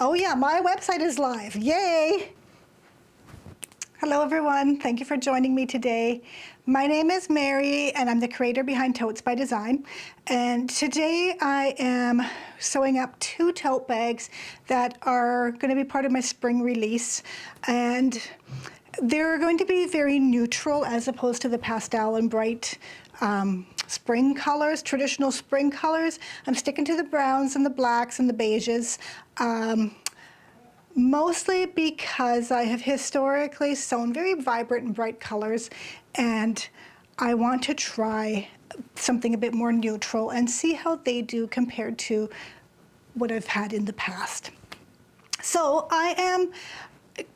Oh yeah, my website is live. Yay! Hello everyone, thank you for joining me today. My name is Mary and I'm the creator behind Totes by Design. And today I am sewing up 2 tote bags that are going to be part of my spring release. And they're going to be very neutral as opposed to the pastel and bright spring colors, traditional spring colors. I'm sticking to the browns and the blacks and the beiges. Mostly because I have historically sewn very vibrant and bright colors, and I want to try something a bit more neutral and see how they do compared to what I've had in the past. So I am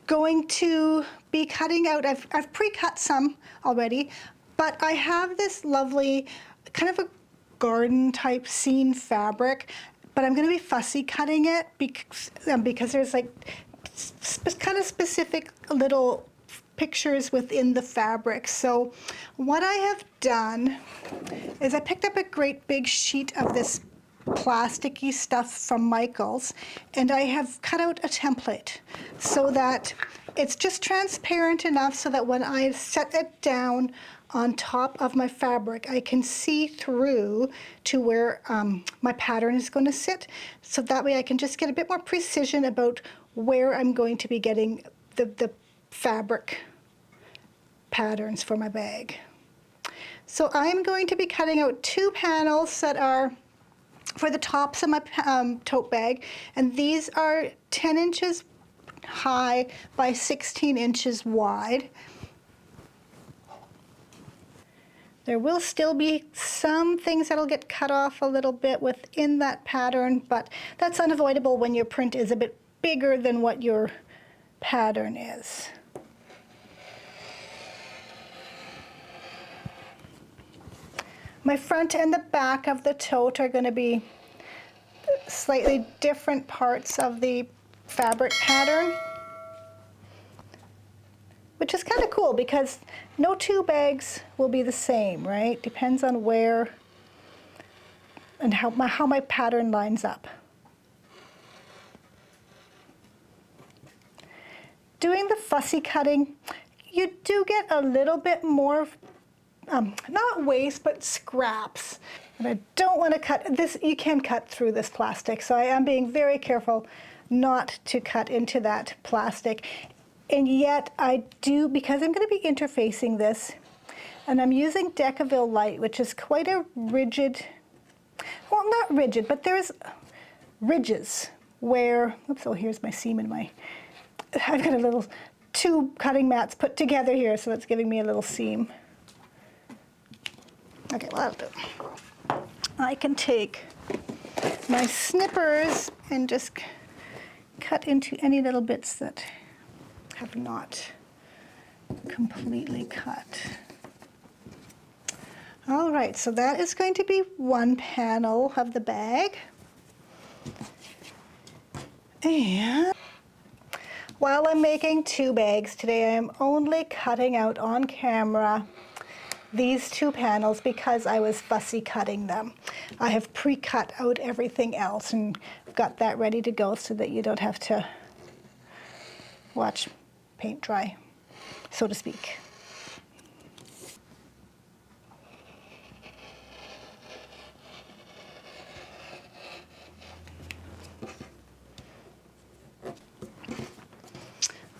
going to be cutting out, I've pre-cut some already, but I have this lovely kind of a garden type scene fabric, but I'm going to be fussy cutting it because there's like kind of specific little pictures within the fabric. So what I have done is I picked up a great big sheet of this plasticky stuff from Michaels, and I have cut out a template so that it's just transparent enough so that when I set it down on top of my fabric, I can see through to where my pattern is going to sit. So that way I can just get a bit more precision about where I'm going to be getting the fabric patterns for my bag. So I'm going to be cutting out 2 panels that are for the tops of my tote bag, and these are 10 inches high by 16 inches wide. There will still be some things that'll get cut off a little bit within that pattern, but that's unavoidable when your print is a bit bigger than what your pattern is. My front and the back of the tote are going to be slightly different parts of the fabric pattern, which is kind of cool because no 2 bags will be the same, right? Depends on where and how my pattern lines up. Doing the fussy cutting, you do get a little bit more, not waste, but scraps. And I don't want to cut this. You can cut through this plastic, so I am being very careful not to cut into that plastic. And yet I do, because I'm going to be interfacing this, and I'm using Decaville Light, which is quite a rigid, well, not rigid, but there's ridges where, oops, oh, here's my seam in my, I've got a little 2 cutting mats put together here, so that's giving me a little seam. Okay, well, that'll do. I can take my snippers and just cut into any little bits that have not completely cut. All right, so that is going to be 1 panel of the bag. And while I'm making 2 bags today, I am only cutting out on camera these 2 panels because I was fussy cutting them. I have pre-cut out everything else and got that ready to go so that you don't have to watch paint dry, so to speak.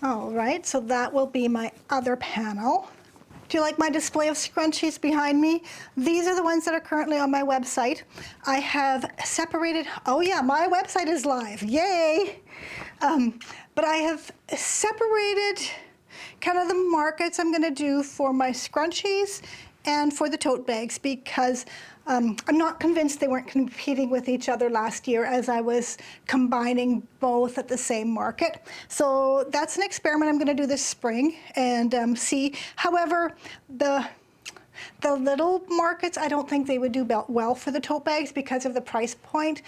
All right, so that will be my other panel. Do you like my display of scrunchies behind me? These are the ones that are currently on my website. I have separated, oh yeah, my website is live, yay! But I have separated kind of the markets I'm gonna do for my scrunchies and for the tote bags because I'm not convinced they weren't competing with each other last year as I was combining both at the same market. So that's an experiment I'm going to do this spring and see. However, the little markets, I don't think they would do well for the tote bags because of the price point.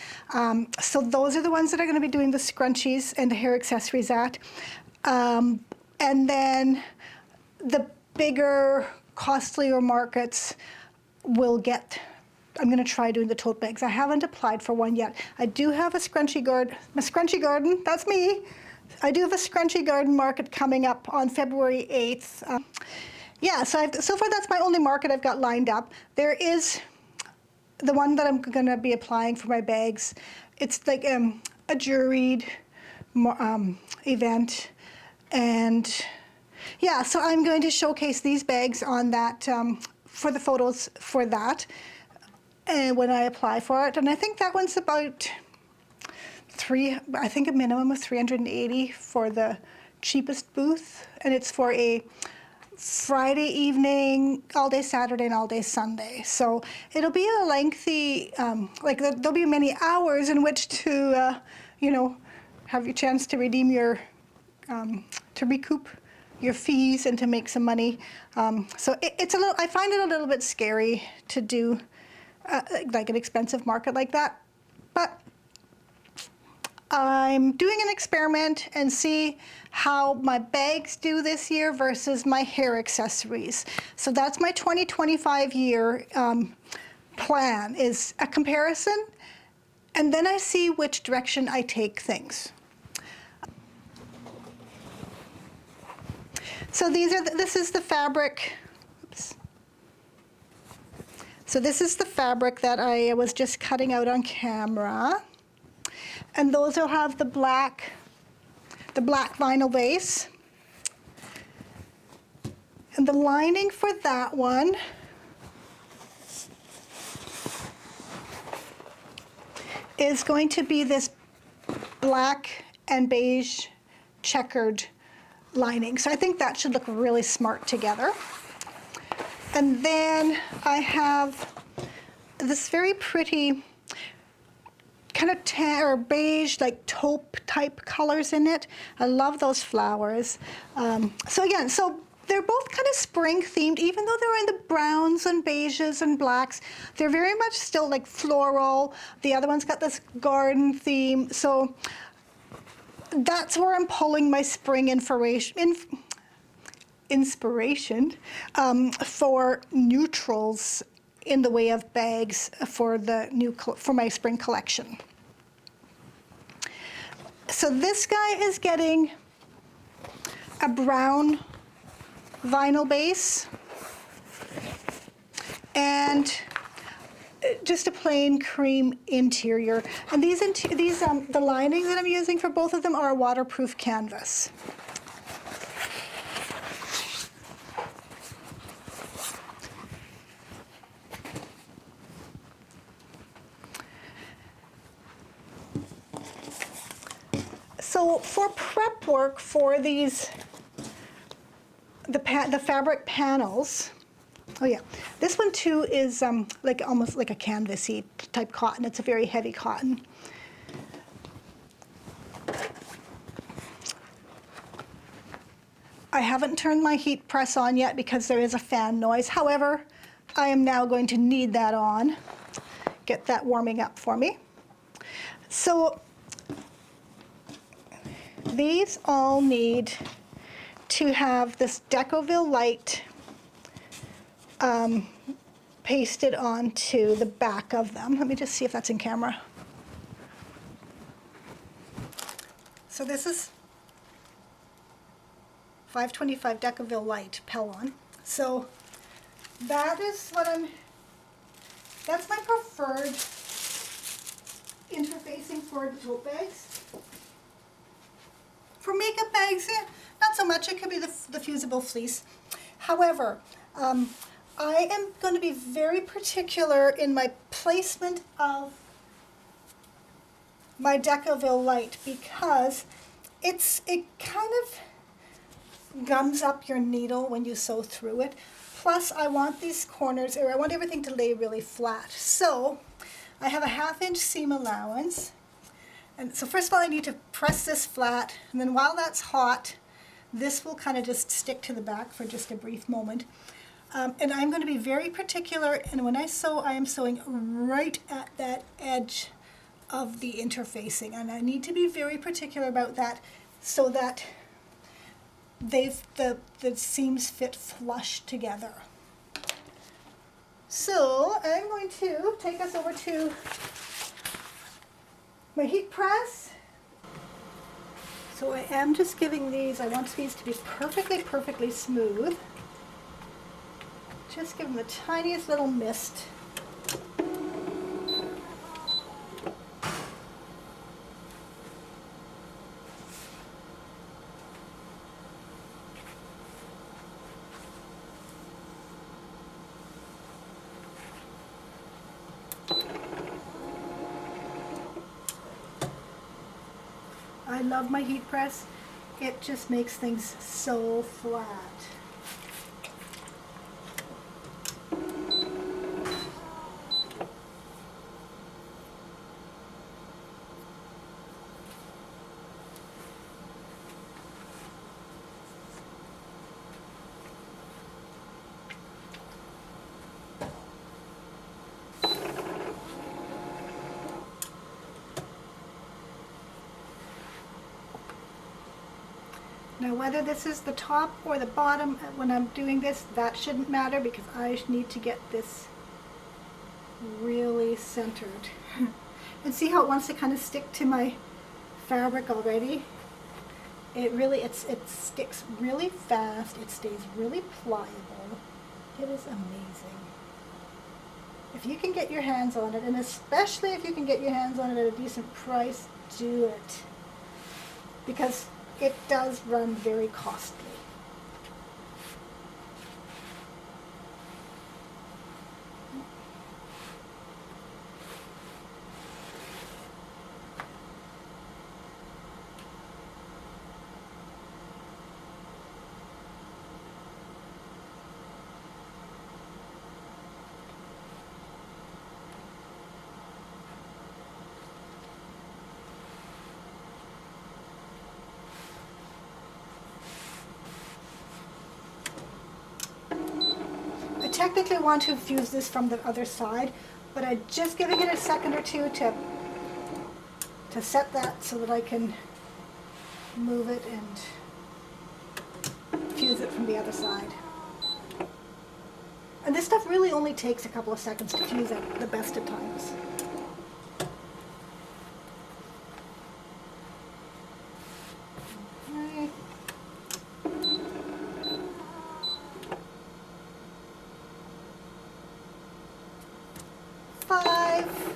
So those are the ones that are going to be doing the scrunchies and the hair accessories at. And then the bigger, costlier markets will get I'm going to try doing the tote bags. I haven't applied for one yet. I do have a scrunchie garden, that's me. I do have a scrunchie garden market coming up on February 8th. Yeah, so far that's my only market I've got lined up. There is the one that I'm going to be applying for my bags. It's like a juried event, and yeah, so I'm going to showcase these bags on that for the photos for that, and when I apply for it. And I think that one's about I think a minimum of 380 for the cheapest booth, and it's for a Friday evening, all day Saturday, and all day Sunday. So it'll be a lengthy, like there'll be many hours in which to, you know, have your chance to redeem your, to recoup your fees and to make some money. So it's a little, I find it a little bit scary to do like an expensive market like that, but I'm doing an experiment and see how my bags do this year versus my hair accessories. So that's my 2025 year plan, is a comparison, and then I see which direction I take things. So this is the fabric. Oops. So this is the fabric that I was just cutting out on camera. And those will have the black vinyl base. And the lining for that one is going to be this black and beige checkered lining. So I think that should look really smart together. And then I have this very pretty kind of tan or beige, like taupe type colors in it. I love those flowers. So again, so they're both kind of spring themed, even though they're in the browns and beiges and blacks. They're very much still like floral. The other one's got this garden theme. So that's where I'm pulling my spring inspiration for neutrals in the way of bags for my spring collection. So this guy is getting a brown vinyl base and just a plain cream interior. And the lining that I'm using for both of them are a waterproof canvas. So for prep work for these, the fabric panels, oh yeah, this one too is like almost like a canvasy type cotton. It's a very heavy cotton. I haven't turned my heat press on yet because there is a fan noise. However, I am now going to need that on, get that warming up for me. So these all need to have this Decoville light pasted onto the back of them. Let me just see if that's in camera. So this is 525 Decoville light Pellon. So that is that's my preferred interfacing for the tote bags. For makeup bags, not so much. It could be the fusible fleece. However, I am going to be very particular in my placement of my Decoville light because it kind of gums up your needle when you sew through it. Plus, I want these corners, or I want everything to lay really flat. So I have a 1/2 inch seam allowance. And so first of all, I need to press this flat, and then while that's hot, this will kind of just stick to the back for just a brief moment. And I'm going to be very particular, and when I sew, I am sewing right at that edge of the interfacing, and I need to be very particular about that so that the seams fit flush together. So I'm going to take us over to my heat press. So I am just giving these, I want these to be perfectly, perfectly smooth. Just give them the tiniest little mist. I love my heat press. It just makes things so flat. Now whether this is the top or the bottom when I'm doing this, that shouldn't matter because I need to get this really centered. And see how it wants to kind of stick to my fabric already? It sticks really fast, it stays really pliable. It is amazing. If you can get your hands on it, and especially if you can get your hands on it at a decent price, do it. Because it does run very costly. I technically want to fuse this from the other side, but I'm just giving it a second or two to set that so that I can move it and fuse it from the other side. And this stuff really only takes a couple of seconds to fuse at the best of times. Okay. 5.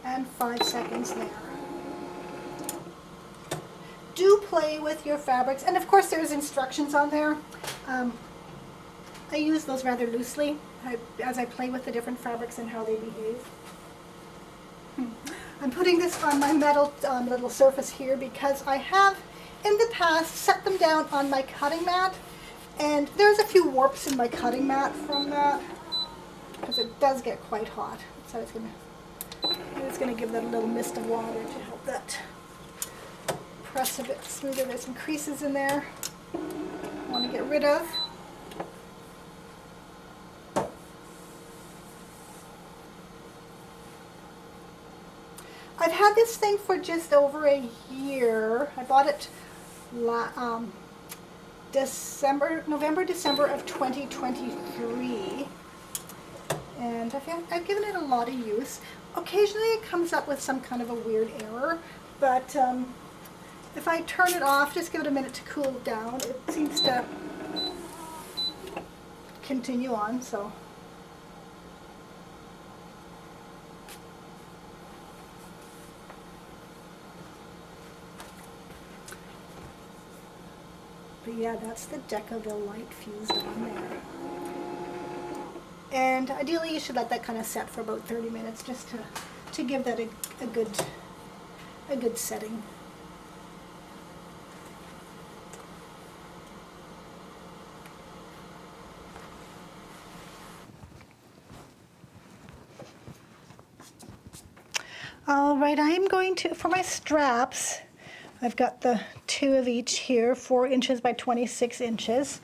And 5 seconds there. Do play with your fabrics, and of course there's instructions on there. I use those rather loosely as I play with the different fabrics and how they behave. I'm putting this on my metal little surface here because I have in the past set them down on my cutting mat, and there's a few warps in my cutting mat from that because it does get quite hot. So it's going to give that a little mist of water to help that press a bit smoother. There's some creases in there I want to get rid of. I've had this thing for just over a year. I bought it November, December of 2023. And I've given it a lot of use. Occasionally it comes up with some kind of a weird error, but if I turn it off, just give it a minute to cool down, it seems to continue on, so. But yeah, that's the Decaville light fused on there. And ideally you should let that kind of set for about 30 minutes just to give that a good setting. All right, I am going to, for my straps, I've got the 2 of each here, 4 inches by 26 inches.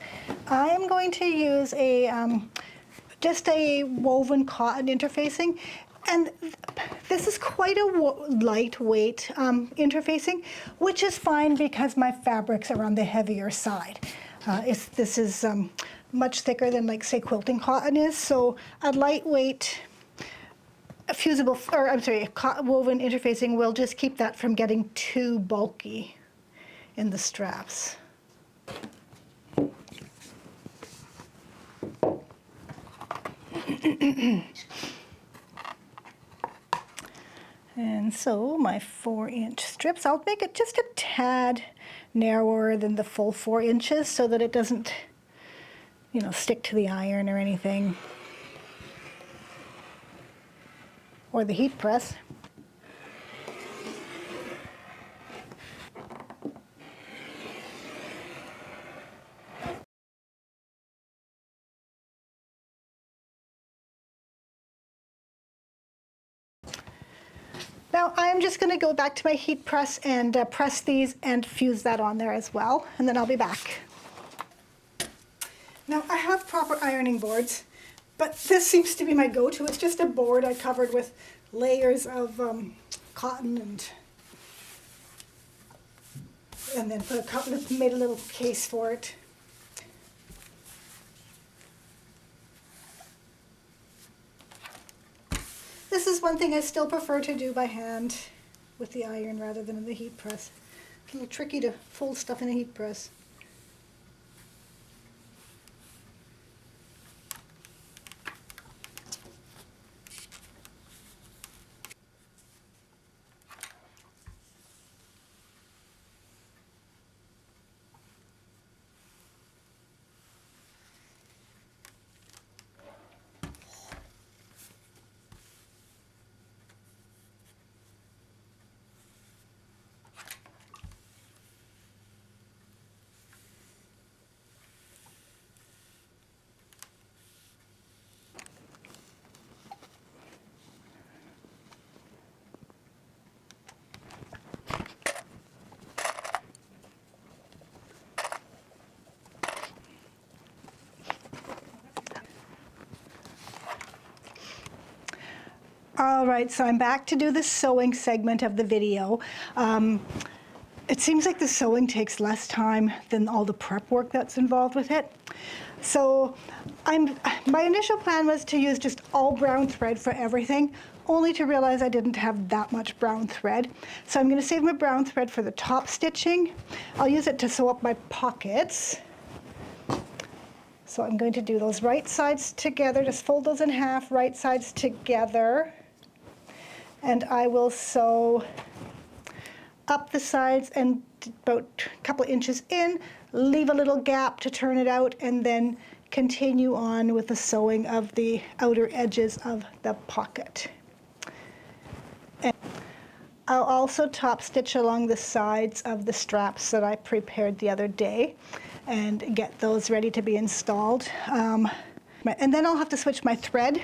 I am going to use a just a woven cotton interfacing, And this is quite a lightweight interfacing, which is fine because my fabrics are on the heavier side. This is much thicker than, like, say, quilting cotton is, so a lightweight fusible, or I'm sorry, woven interfacing will just keep that from getting too bulky in the straps. And so my 4-inch strips, I'll make it just a tad narrower than the full 4 inches so that it doesn't, you know, stick to the iron or anything, or the heat press. Now I'm just going to go back to my heat press and press these and fuse that on there as well, and then I'll be back. Now I have proper ironing boards, but this seems to be my go-to. It's just a board I covered with layers of cotton and then made a little case for it. This is one thing I still prefer to do by hand with the iron rather than in the heat press. It's a little tricky to fold stuff in a heat press. All right, so I'm back to do the sewing segment of the video. It seems like the sewing takes less time than all the prep work that's involved with it. So my initial plan was to use just all brown thread for everything, only to realize I didn't have that much brown thread. So I'm going to save my brown thread for the top stitching. I'll use it to sew up my pockets. So I'm going to do those right sides together, just fold those in half, right sides together. And I will sew up the sides and about a couple of inches in, leave a little gap to turn it out, and then continue on with the sewing of the outer edges of the pocket. And I'll also top stitch along the sides of the straps that I prepared the other day and get those ready to be installed. And then I'll have to switch my thread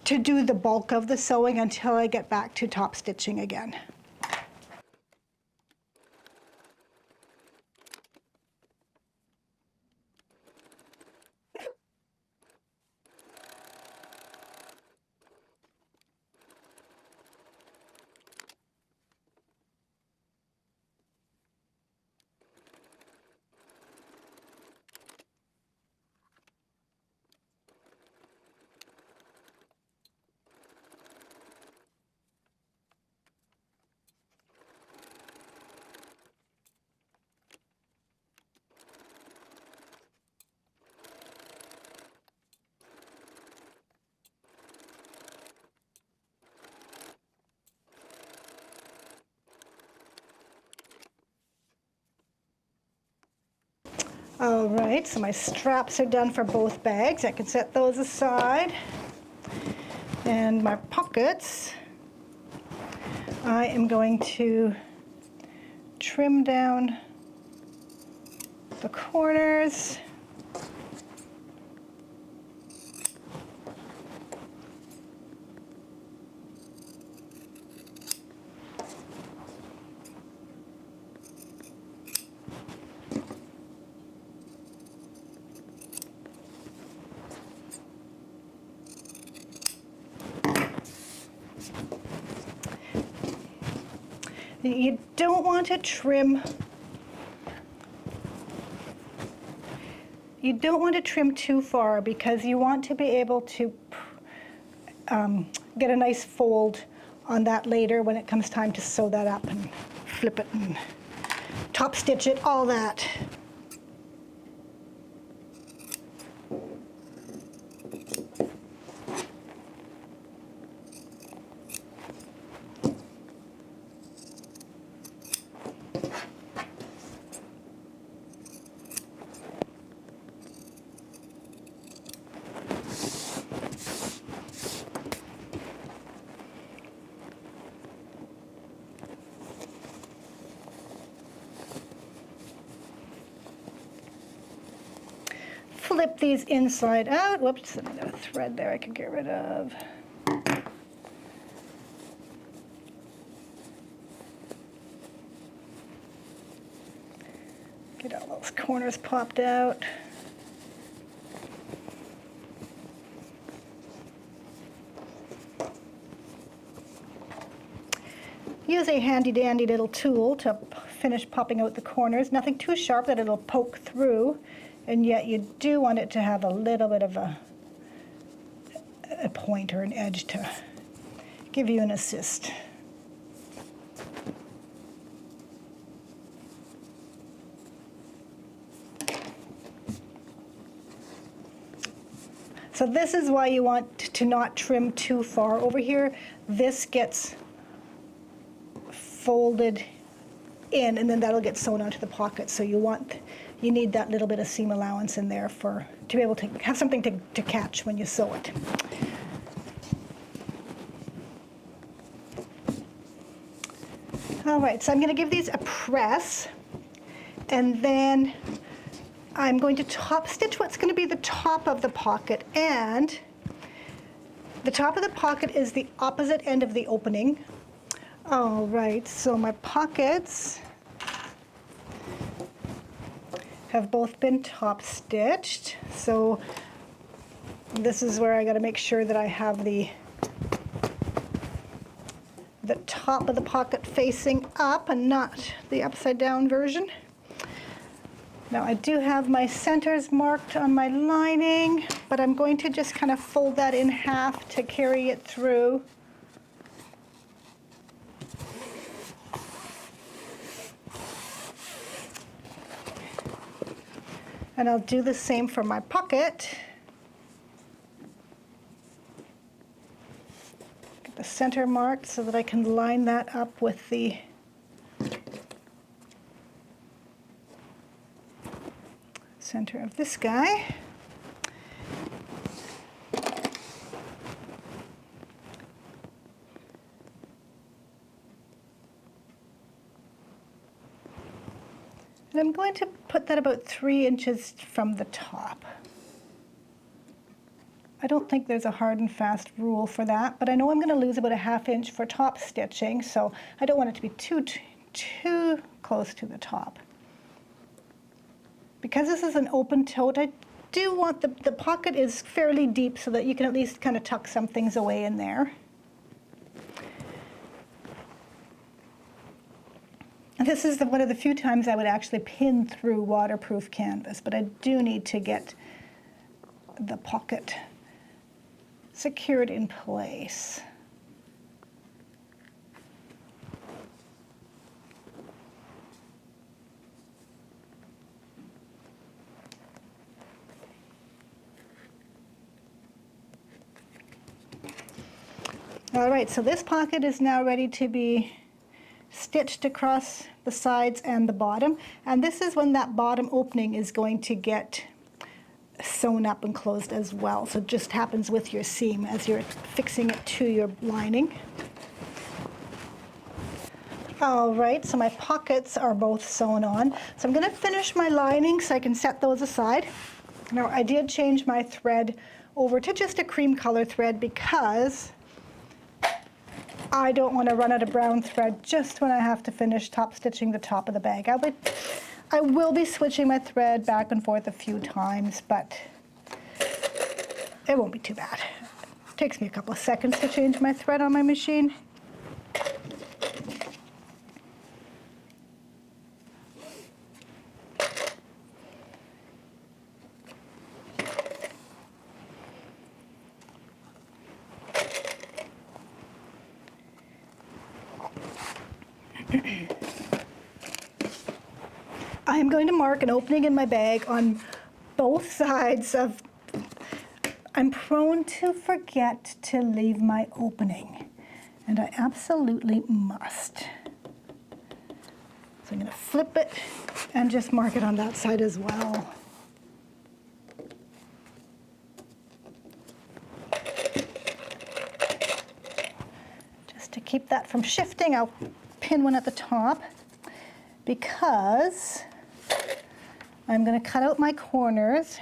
to do the bulk of the sewing until I get back to top stitching again. All right, so my straps are done for both bags. I can set those aside. And my pockets, I am going to trim down the corners. You don't want to trim. You don't want to trim too far because you want to be able to get a nice fold on that later when it comes time to sew that up and flip it and top stitch it, all that. Flip these inside out. Whoops, I got a thread there I could get rid of. Get all those corners popped out. Use a handy dandy little tool to finish popping out the corners. Nothing too sharp that it'll poke through. And yet you do want it to have a little bit of a point or an edge to give you an assist. So this is why you want to not trim too far. Over here, this gets folded in and then that'll get sewn onto the pocket. So you need that little bit of seam allowance in there to be able to have something to catch when you sew it. All right, so I'm going to give these a press, and then I'm going to top stitch what's going to be the top of the pocket, and the top of the pocket is the opposite end of the opening. All right, so my pockets have both been top stitched. So this is where I got to make sure that I have the top of the pocket facing up and not the upside down version. Now I do have my centers marked on my lining, but I'm going to just kind of fold that in half to carry it through. And I'll do the same for my pocket. Get the center marked so that I can line that up with the center of this guy. And I'm going to put that about 3 inches from the top. I don't think there's a hard and fast rule for that, but I know I'm going to lose about a ½ inch for top stitching, so I don't want it to be too close to the top. Because this is an open tote, I do want the pocket is fairly deep so that you can at least kind of tuck some things away in there. This is one of the few times I would actually pin through waterproof canvas, but I do need to get the pocket secured in place. All right, so this pocket is now ready to be stitched across the sides and the bottom, and this is when that bottom opening is going to get sewn up and closed as well. So it just happens with your seam as you're fixing it to your lining. All right, so my pockets are both sewn on. So I'm going to finish my lining so I can set those aside. Now I did change my thread over to just a cream color thread because I don't want to run out of brown thread just when I have to finish top stitching the top of the bag. I will be switching my thread back and forth a few times, but it won't be too bad. It takes me a couple of seconds to change my thread on my machine. I'm going to mark an opening in my bag on both sides of, I'm prone to forget to leave my opening, and I absolutely must. So I'm going to flip it and just mark it on that side as well. Just to keep that from shifting, I'll pin one at the top because I'm going to cut out my corners.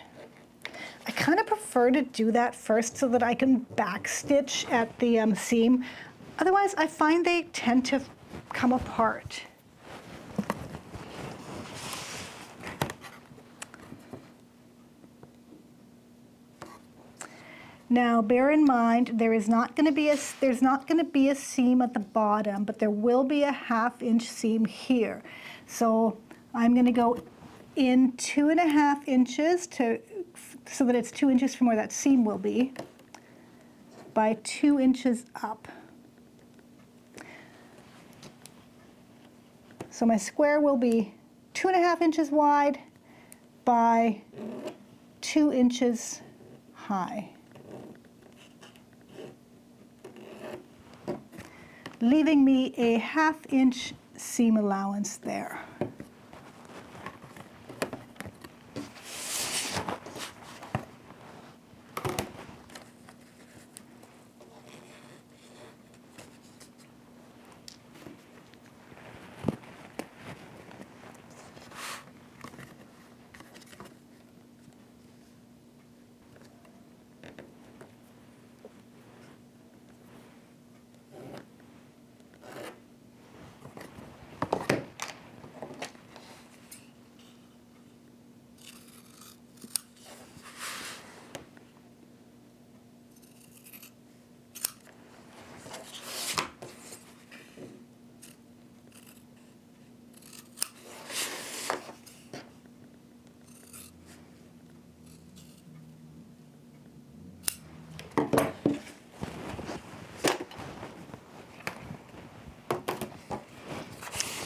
I kind of prefer to do that first so that I can backstitch at the seam. Otherwise, I find they tend to come apart. Now, bear in mind, there's not going to be a seam at the bottom, but there will be a 1/2 inch seam here. So I'm going to go in 2.5 inches so that it's 2 inches from where that seam will be, by 2 inches up. So my square will be 2.5 inches wide by 2 inches high, leaving me a 1/2 inch seam allowance there.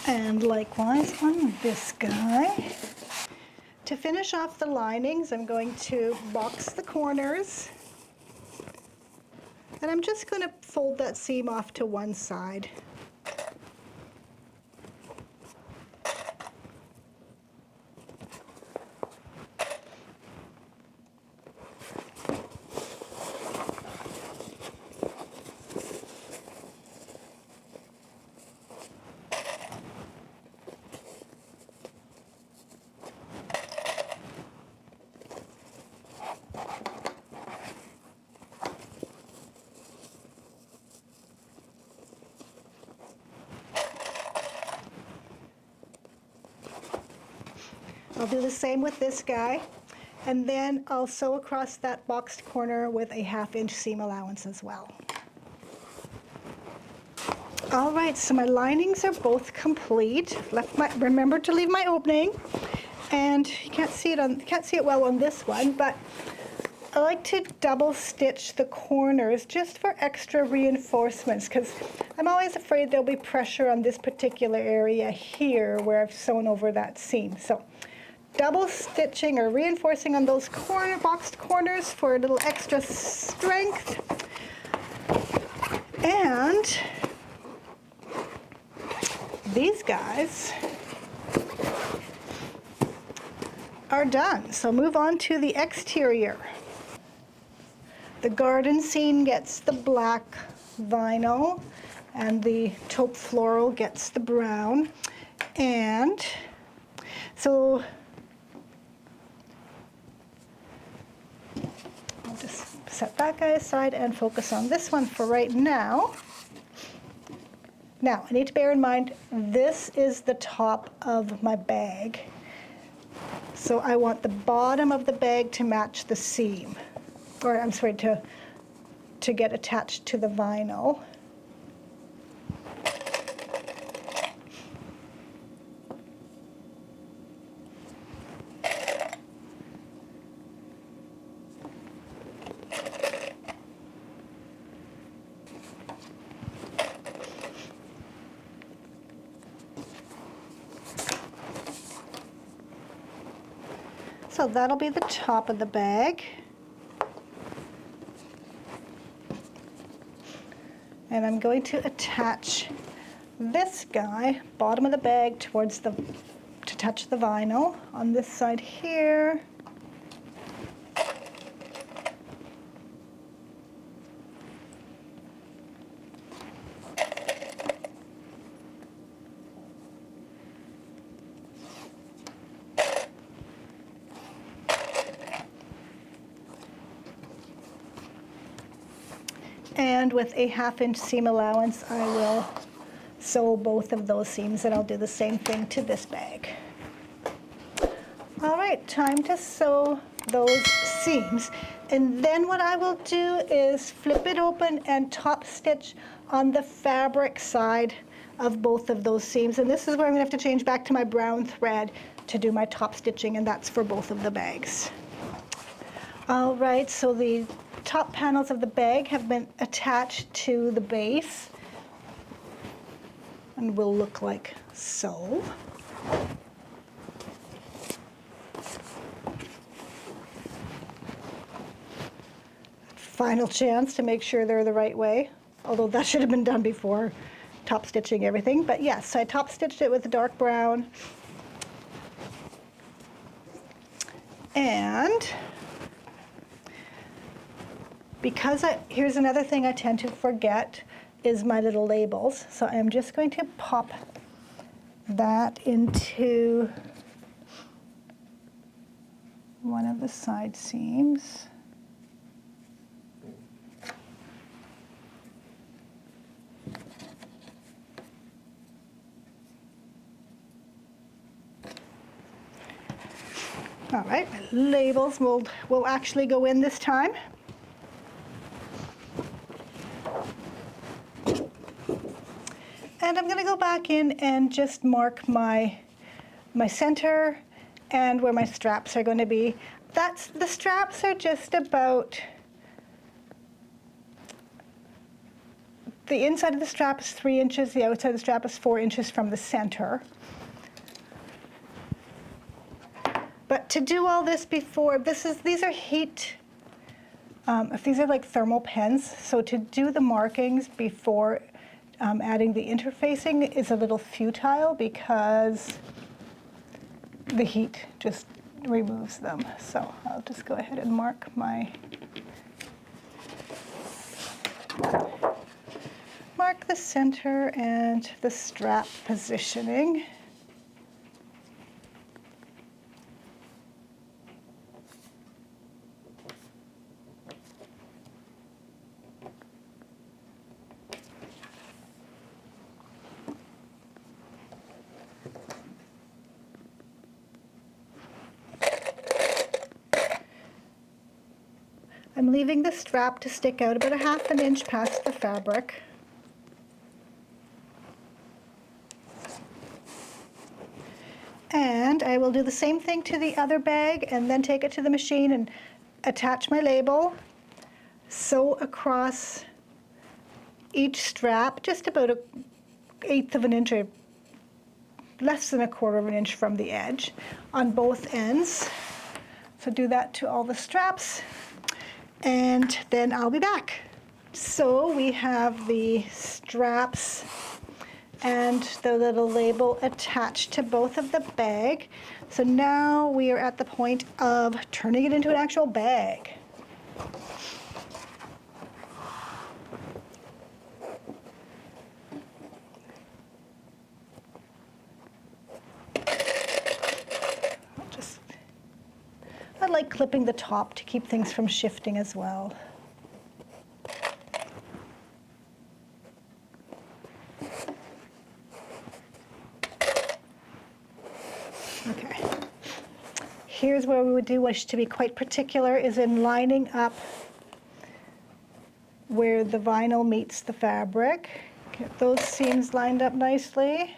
And likewise on this guy. To finish off the linings, I'm going to box the corners. And I'm just going to fold that seam off to one side. I'll do the same with this guy, and then I'll sew across that boxed corner with a 1/2 inch seam allowance as well. All right, so my linings are both complete. Remember to leave my opening, and you can't see it well on this one, but I like to double stitch the corners just for extra reinforcements, because I'm always afraid there'll be pressure on this particular area here where I've sewn over that seam. So double stitching or reinforcing on those boxed corners for a little extra strength. And these guys are done. So move on to the exterior. The garden scene gets the black vinyl, and the taupe floral gets the brown. And so I'll just set that guy aside and focus on this one for right now. Now, I need to bear in mind, this is the top of my bag. So I want the bottom of the bag to match the seam, or I'm sorry, to get attached to the vinyl. So that'll be the top of the bag. And I'm going to attach this guy, bottom of the bag, towards the, to touch the vinyl on this side here. And with a 1/2 inch seam allowance, I will sew both of those seams, and I'll do the same thing to this bag. All right, time to sew those seams. And then what I will do is flip it open and top stitch on the fabric side of both of those seams. And this is where I'm gonna have to change back to my brown thread to do my top stitching, and that's for both of the bags. All right, so the top panels of the bag have been attached to the base and will look like so. Final chance to make sure they're the right way, although that should have been done before top stitching everything. But yes, I top stitched it with the dark brown. And because here's another thing I tend to forget is my little labels. So I'm just going to pop that into one of the side seams. All right, my labels will actually go in this time. And I'm going to go back in and just mark my center and where my straps are going to be. The straps are just about, the inside of the strap is 3 inches, the outside of the strap is 4 inches from the center. But to do all this before, these are heat, these are like thermal pens, so to do the markings before adding the interfacing is a little futile because the heat just removes them. So I'll just go ahead and mark the center and the strap positioning. I'm leaving the strap to stick out about a 1/2 inch past the fabric. And I will do the same thing to the other bag and then take it to the machine and attach my label, sew across each strap just about 1/8 of an inch or less than 1/4 of an inch from the edge on both ends. So do that to all the straps. And then I'll be back. So we have the straps and the little label attached to both of the bag. So now we are at the point of turning it into an actual bag. I like clipping the top to keep things from shifting as well. Okay. Here's where we do wish to be quite particular is in lining up where the vinyl meets the fabric. Get those seams lined up nicely.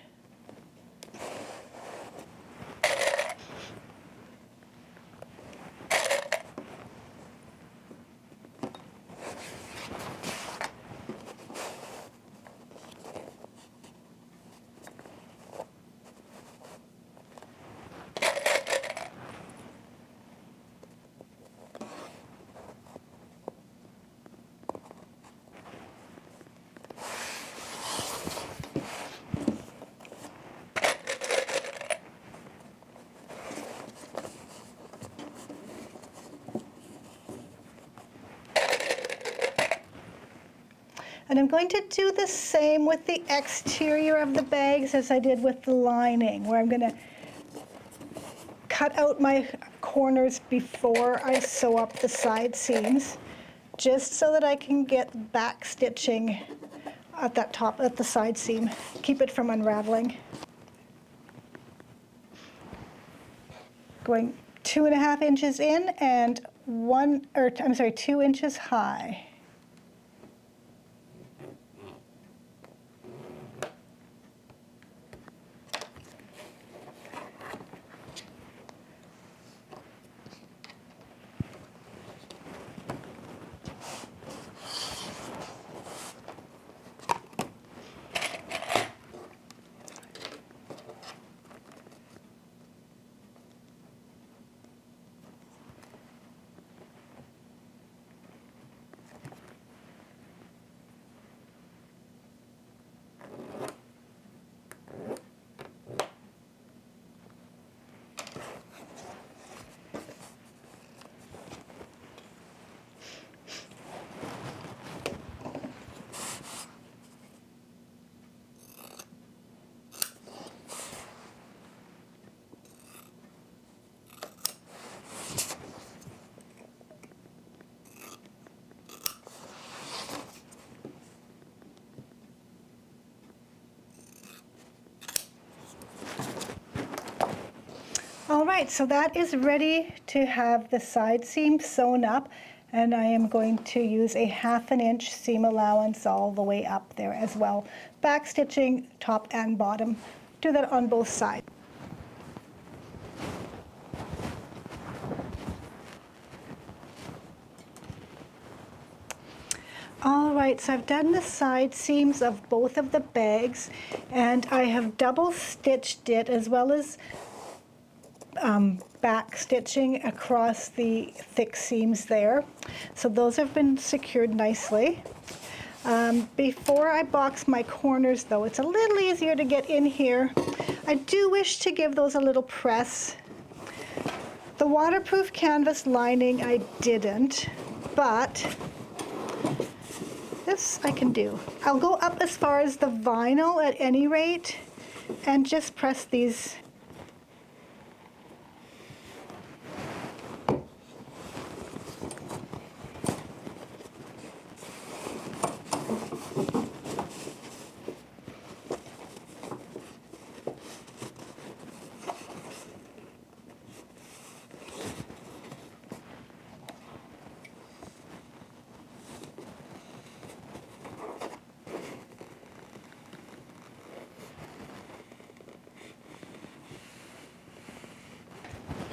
And I'm going to do the same with the exterior of the bags as I did with the lining, where I'm going to cut out my corners before I sew up the side seams, just so that I can get back stitching at that top, at the side seam, keep it from unraveling. Going 2.5 inches in and 2 inches high. All right, so that is ready to have the side seam sewn up, and I am going to use a 1/2 inch seam allowance all the way up there as well. Back stitching top and bottom. Do that on both sides. All right, so I've done the side seams of both of the bags, and I have double stitched it as well as back stitching across the thick seams there. So those have been secured nicely. Before I box my corners though, it's a little easier to get in here. I do wish to give those a little press. The waterproof canvas lining I didn't, but this I can do. I'll go up as far as the vinyl at any rate and just press these.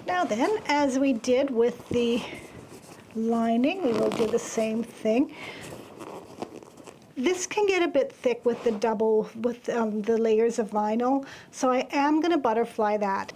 Now then, as we did with the lining, we will do the same thing. This can get a bit thick with the the layers of vinyl, so I am going to butterfly that.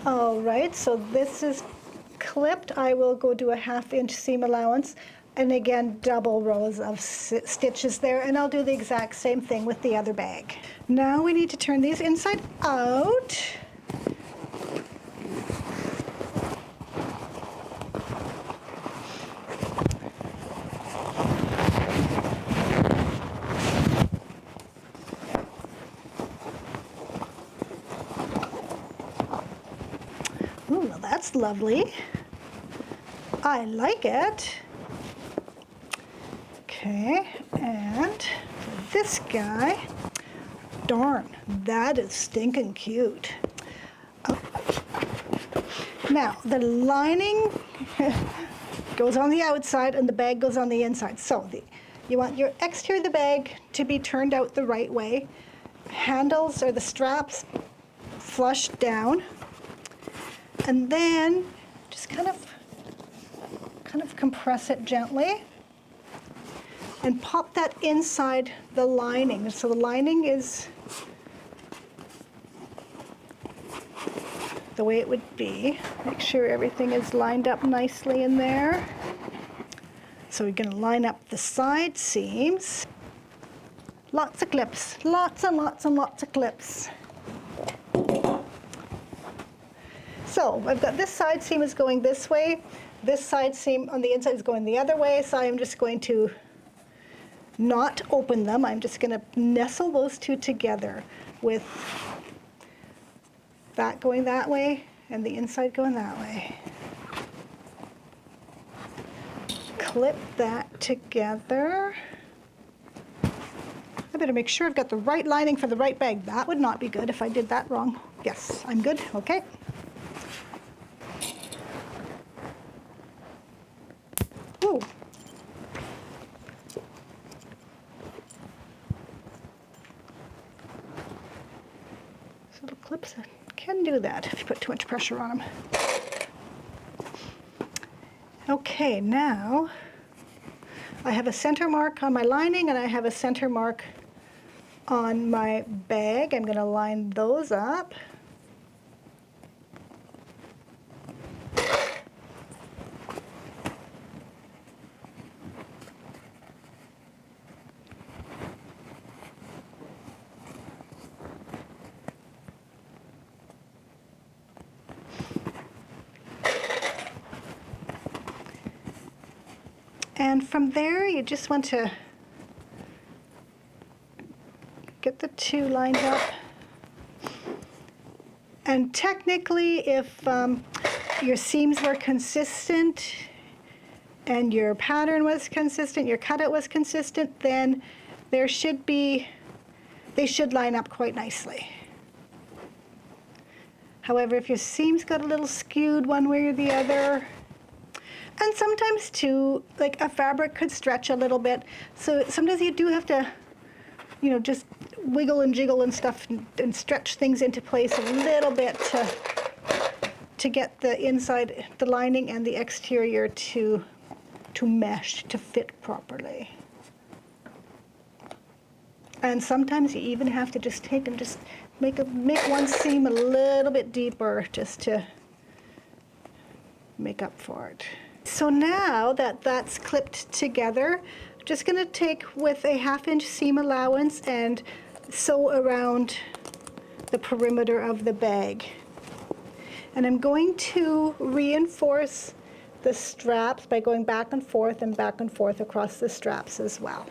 All right, so this is clipped. I will go do a 1/2 inch seam allowance, and again double rows of stitches there, and I'll do the exact same thing with the other bag. Now we need to turn these inside out. Ooh, well, that's lovely. I like it. Okay, and for this guy, darn, that is stinking cute. Oh. Now, the lining goes on the outside and the bag goes on the inside. So you want your exterior of the bag to be turned out the right way. handles or the straps flush down, and then just kind of compress it gently and pop that inside the lining. So the lining is the way it would be. Make sure everything is lined up nicely in there. So we're going to line up the side seams. Lots of clips, lots and lots and lots of clips. So I've got this side seam is going this way. This side seam on the inside is going the other way. So I'm just going to not open them. I'm just going to nestle those two together with that going that way and the inside going that way. Clip that together. I better make sure I've got the right lining for the right bag. That would not be good if I did that wrong. Yes, I'm good. Okay. Ooh. So the clips can do that if you put too much pressure on them. Okay, now I have a center mark on my lining and I have a center mark on my bag. I'm going to line those up. And from there, you just want to get the two lined up. And technically, if your seams were consistent and your pattern was consistent, your cutout was consistent, then they should line up quite nicely. However, if your seams got a little skewed one way or the other, and sometimes too, like a fabric could stretch a little bit. So sometimes you do have to, just wiggle and jiggle and stuff and stretch things into place a little bit to get the inside, the lining and the exterior to mesh, to fit properly. And sometimes you even have to just take and just make one seam a little bit deeper just to make up for it. So now that that's clipped together, I'm just going to take with a 1/2 inch seam allowance and sew around the perimeter of the bag. And I'm going to reinforce the straps by going back and forth across the straps as well.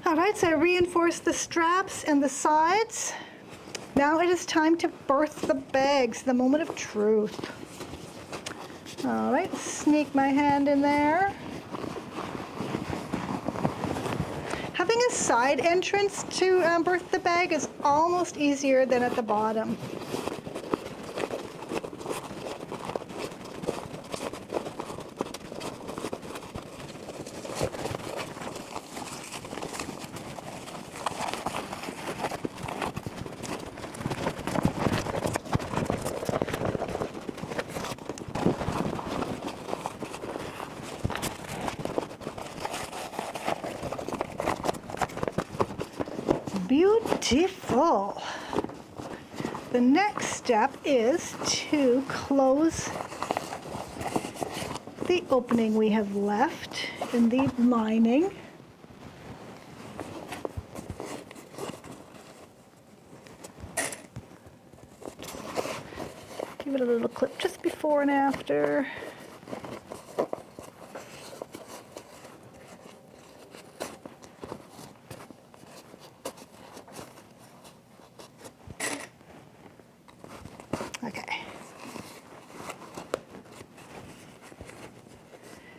All right, so I reinforced the straps and the sides. Now it is time to birth the bags, the moment of truth. All right, sneak my hand in there. Having a side entrance to birth the bag is almost easier than at the bottom. Beautiful. The next step is to close the opening we have left in the lining. Give it a little clip just before and after. Okay.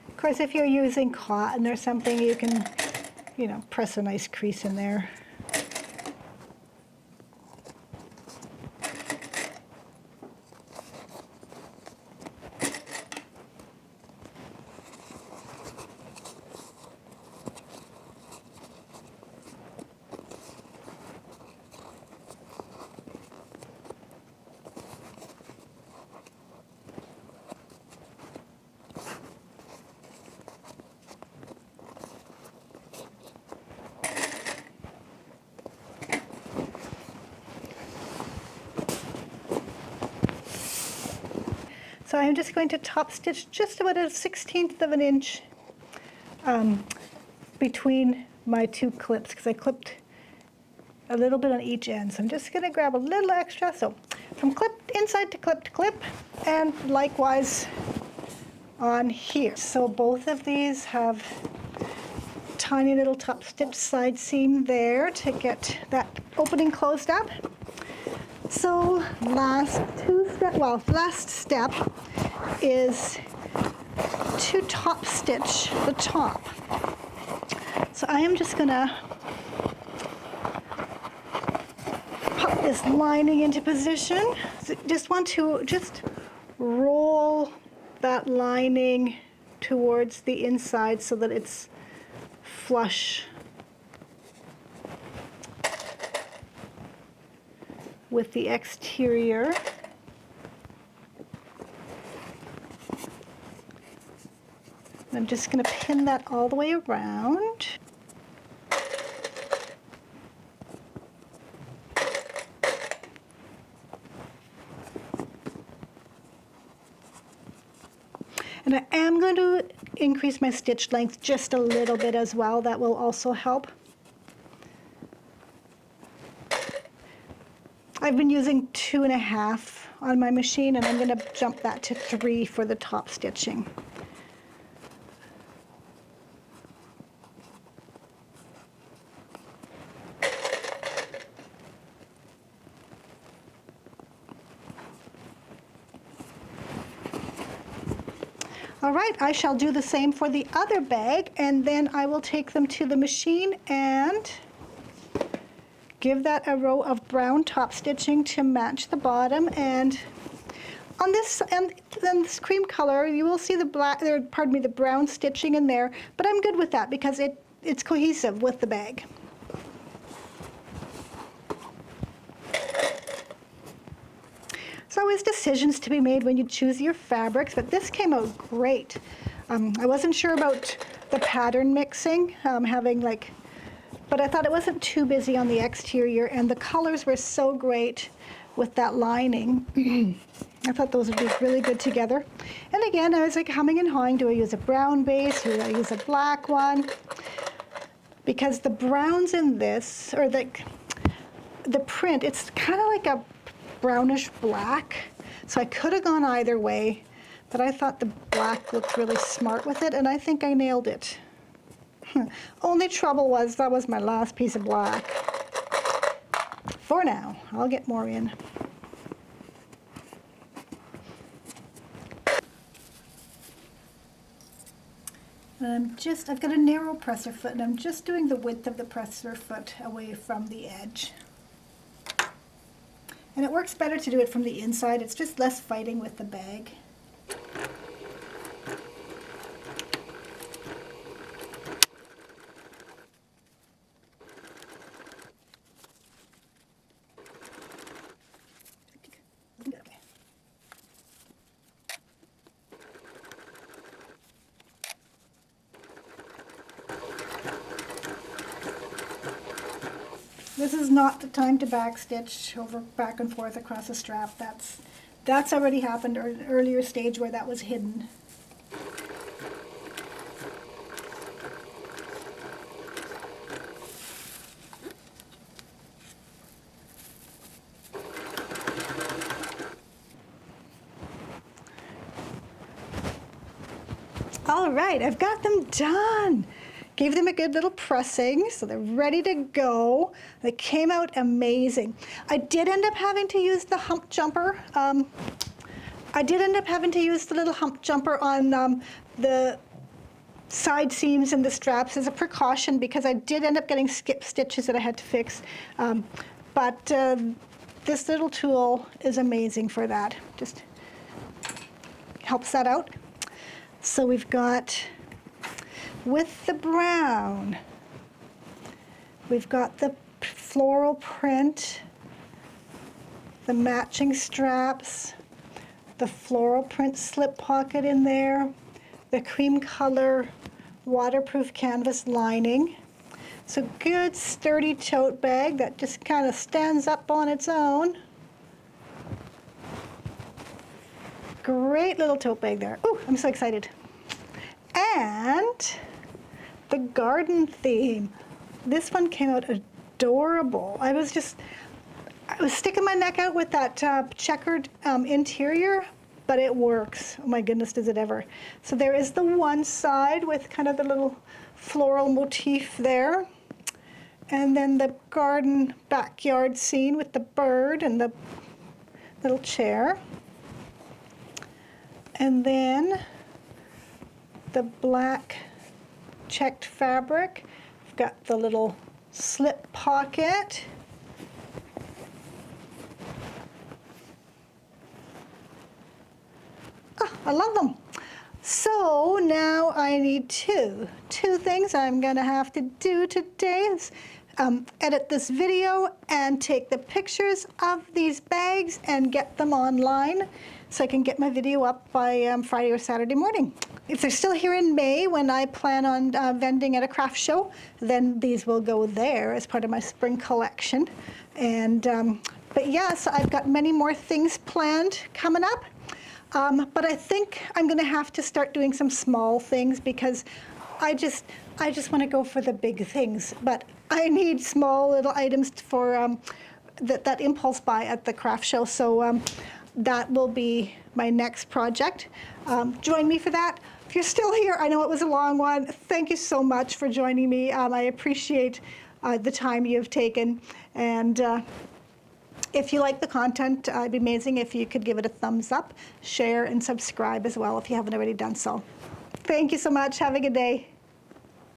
Of course, if you're using cotton or something, you can, press a nice crease in there. So I'm just going to top stitch just about a 1/16 of an inch between my two clips, because I clipped a little bit on each end. So I'm just going to grab a little extra. So from clip inside to clip, and likewise on here. So both of these have tiny little top stitch side seam there to get that opening closed up. So last step is to top stitch the top. So I am just gonna pop this lining into position. So just want to roll that lining towards the inside so that it's flush with the exterior. I'm just going to pin that all the way around. And I am going to increase my stitch length just a little bit as well. That will also help. I've been using 2.5 on my machine, and I'm going to jump that to 3 for the top stitching. All right, I shall do the same for the other bag, and then I will take them to the machine and give that a row of brown top stitching to match the bottom. And on this and then this cream color, you will see the the brown stitching in there, but I'm good with that because it's cohesive with the bag. There's always decisions to be made when you choose your fabrics, but this came out great. I wasn't sure about the pattern mixing, but I thought it wasn't too busy on the exterior, and the colors were so great with that lining. I thought those would be really good together. And again, I was like humming and hawing, do I use a brown base, do I use a black one? Because the browns in this, or the print, it's kind of like a brownish black, so I could have gone either way, but I thought the black looked really smart with it, and I think I nailed it. Only trouble was that was my last piece of black. for now. I'll get more in. I've got a narrow presser foot, and I'm just doing the width of the presser foot away from the edge. And it works better to do it from the inside. It's just less fighting with the bag. This is not the time to backstitch over back and forth across a strap. That's already happened at an earlier stage where that was hidden. All right, I've got them done. Gave them a good little pressing, so they're ready to go. They came out amazing. I did end up having to use the hump jumper. I did end up having to use the little hump jumper on the side seams and the straps as a precaution, because I did end up getting skip stitches that I had to fix. But this little tool is amazing for that. Just helps that out. So we've got, with the brown, we've got the floral print, the matching straps, the floral print slip pocket in there, the cream color waterproof canvas lining. So good sturdy tote bag that just kind of stands up on its own. Great little tote bag there. Oh, I'm so excited. And the garden theme. This one came out adorable. I was sticking my neck out with that checkered interior, but it works. Oh my goodness, does it ever. So there is the one side with kind of the little floral motif there. And then the garden backyard scene with the bird and the little chair. And then the black checked fabric. We've got the little slip pocket. Oh, I love them. So now I need two things I'm gonna have to do today is edit this video and take the pictures of these bags and get them online so I can get my video up by Friday or Saturday morning. If they're still here in May when I plan on vending at a craft show, then these will go there as part of my spring collection. And but yeah, so I've got many more things planned coming up. But I think I'm going to have to start doing some small things because I just want to go for the big things. But I need small little items for that impulse buy at the craft show. So that will be my next project. Join me for that. If you're still here, I know it was a long one. Thank you so much for joining me. I appreciate the time you've taken. And if you like the content, it'd be amazing if you could give it a thumbs up, share, and subscribe as well if you haven't already done so. Thank you so much. Have a good day.